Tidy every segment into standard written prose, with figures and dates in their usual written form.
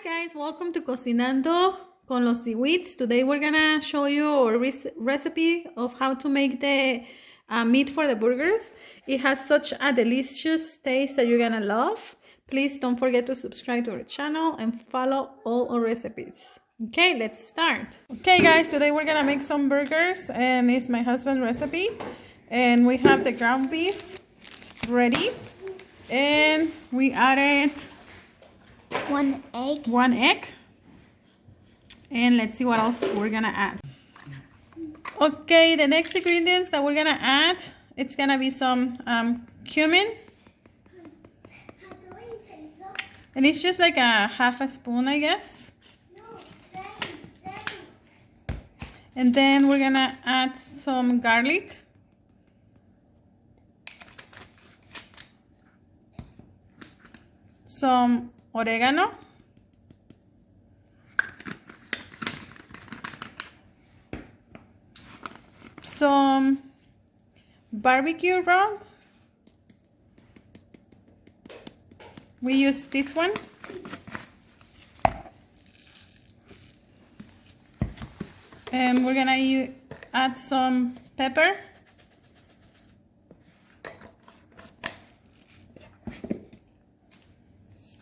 guys, welcome to Cocinando con los Seaweeds. Today we're gonna show you a recipe of how to make the meat for the burgers. It has such a delicious taste that you're gonna love. Please don't forget to subscribe to our channel and follow all our recipes. Okay, let's start. Okay guys, today we're gonna make some burgers and it's my husband's recipe. And we have the ground beef ready. And we added one egg. And let's see what else we're gonna add. Okay, the next ingredients that we're gonna add, it's gonna be some cumin. And it's just like a half a spoon, I guess. And then we're gonna add some garlic. Some oregano. Some barbecue rub. We use this one. And we're gonna add some pepper.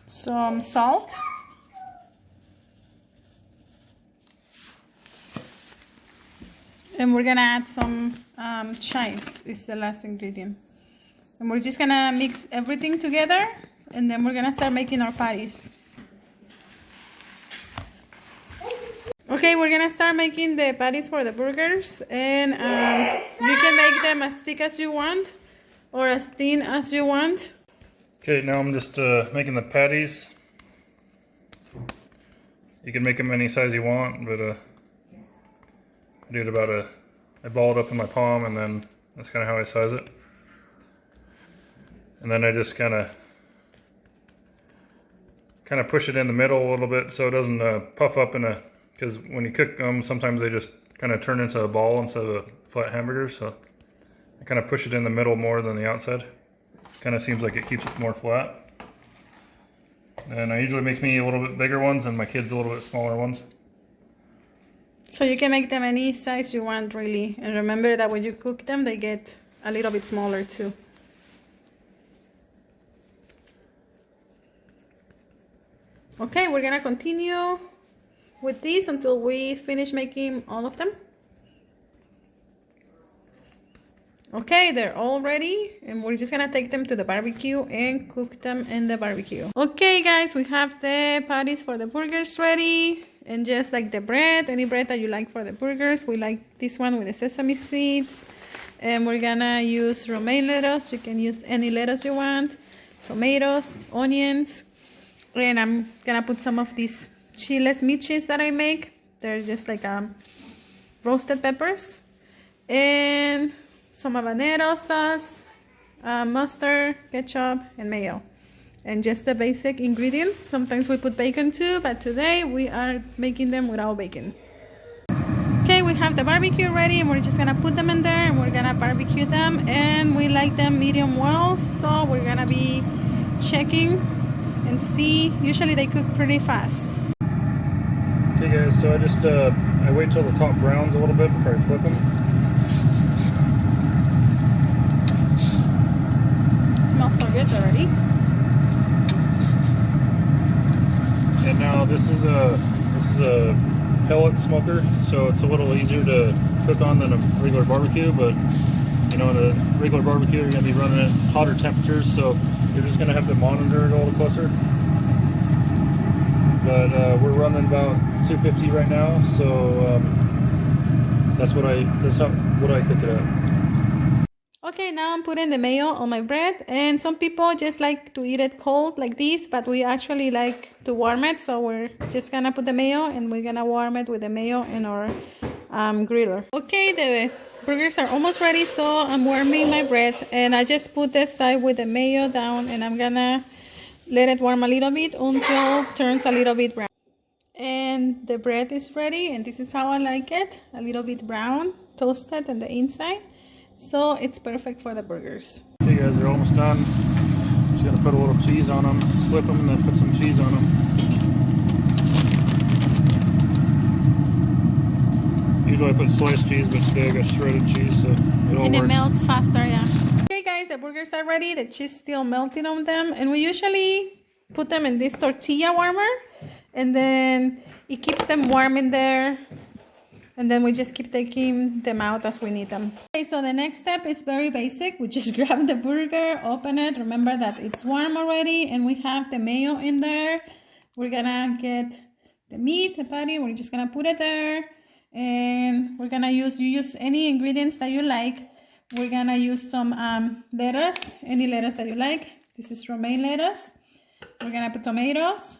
Some salt. And we're gonna add some chives. It's the last ingredient. And we're just gonna mix everything together and then we're gonna start making our patties. Okay, we're gonna start making the patties for the burgers, and you can make them as thick as you want or as thin as you want. Okay, now I'm just making the patties. You can make them any size you want, but I do it I ball it up in my palm, and then that's kind of how I size it. And then I just kind of push it in the middle a little bit so it doesn't puff up because when you cook them, sometimes they just kind of turn into a ball instead of a flat hamburger. So I kind of push it in the middle more than the outside. Kind of seems like it keeps it more flat. And I usually make me a little bit bigger ones and my kids a little bit smaller ones. So you can make them any size you want, really. And remember that when you cook them, they get a little bit smaller too. Okay, we're gonna continue with this until we finish making all of them. Okay, they're all ready and we're just gonna take them to the barbecue and cook them in the barbecue. Okay guys, we have the patties for the burgers ready, and just like the bread, any bread that you like for the burgers. We like this one with the sesame seeds, and we're gonna use romaine lettuce. You can use any lettuce you want, tomatoes, onions, and I'm gonna put some of these chiles michis that I make. They're just like roasted peppers, and some habanero sauce, mustard, ketchup, and mayo. And just the basic ingredients. Sometimes we put bacon too, but today we are making them without bacon. Okay, we have the barbecue ready and we're just gonna put them in there and we're gonna barbecue them. And we like them medium well, so we're gonna be checking and see. Usually they cook pretty fast. Okay guys, so I just I wait till the top browns a little bit before I flip them. Smells so good already. And now this is a pellet smoker, so it's a little easier to cook on than a regular barbecue. But you know, in a regular barbecue, you're gonna be running at hotter temperatures, so you're just gonna have to monitor it a little closer. But we're running about 250 right now, so that's what I cook it at. Okay, now I'm putting the mayo on my bread, and some people just like to eat it cold like this, but we actually like to warm it, so we're just gonna put the mayo and we're gonna warm it with the mayo in our griller. Okay, the burgers are almost ready, so I'm warming my bread, and I just put this side with the mayo down, and I'm gonna let it warm a little bit until it turns a little bit brown. And the bread is ready, and this is how I like it, a little bit brown, toasted on the inside. So it's perfect for the burgers. Okay guys, they're almost done. Just gonna put a little cheese on them, flip them, and then put some cheese on them. Usually I put sliced cheese, but today I got shredded cheese, so it all And it works. melts faster, yeah. Okay guys, the burgers are ready. The cheese still melting on them. And we usually put them in this tortilla warmer. And then it keeps them warm in there. And then we just keep taking them out as we need them. Okay, so the next step is very basic. We just grab the burger, open it. Remember that it's warm already. And we have the mayo in there. We're gonna get the meat, the patty. We're just gonna put it there. And we're gonna use any ingredients that you like. We're gonna use some lettuce, any lettuce that you like. This is romaine lettuce. We're gonna put tomatoes.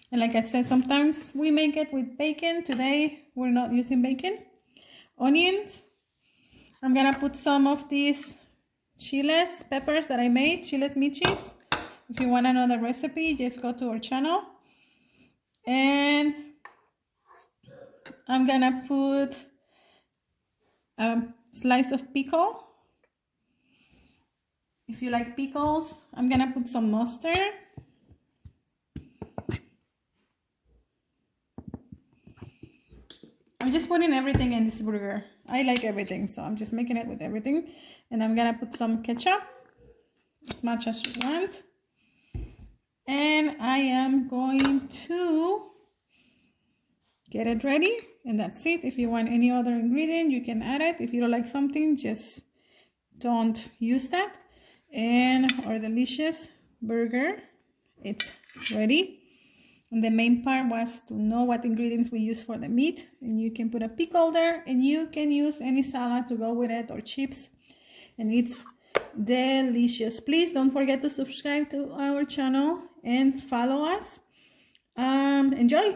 And like I said, sometimes we make it with bacon. Today, we're not using bacon. Onions. I'm gonna put some of these chiles, peppers that I made, chiles michis. If you want another recipe, just go to our channel. And I'm gonna put a slice of pickle. If you like pickles, I'm gonna put some mustard. I'm just putting everything in this burger. I like everything, so I'm just making it with everything. And I'm gonna put some ketchup, as much as you want. And I am going to get it ready. And that's it. If you want any other ingredient, you can add it. If you don't like something, just don't use that. And our delicious burger, it's ready. And the main part was to know what ingredients we use for the meat. And you can put a pickle there, and you can use any salad to go with it, or chips. And it's delicious. Please don't forget to subscribe to our channel and follow us. Enjoy.